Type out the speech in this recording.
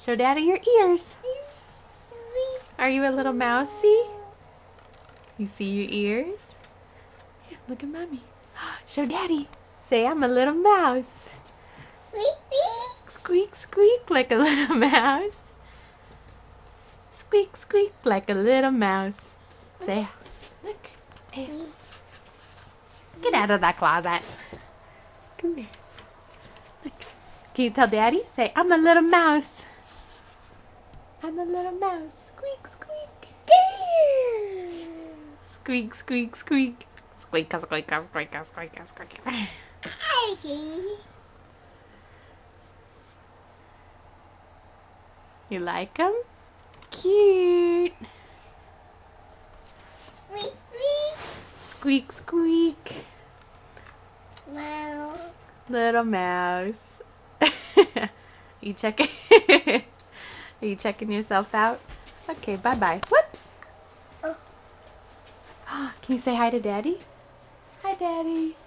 Show Daddy your ears. Are you a little mousey? You see your ears? Yeah, look at Mommy. Show Daddy. Say, I'm a little mouse. Squeak, squeak like a little mouse. Squeak, squeak like a little mouse. Say, look. Hey. Get out of that closet. Come here. Look. Can you tell Daddy? Say, I'm a little mouse. I'm a little mouse. Squeak, squeak. Squeak, squeak, squeak. Squeak, squeak, squeak, squeak, squeak. You like them? Cute. Squeak, Squeak, squeak. mouse. Little mouse. You checking? Are you checking yourself out? Okay, bye-bye. Whoops. Oh. Can you say hi to Daddy? Hi, Daddy.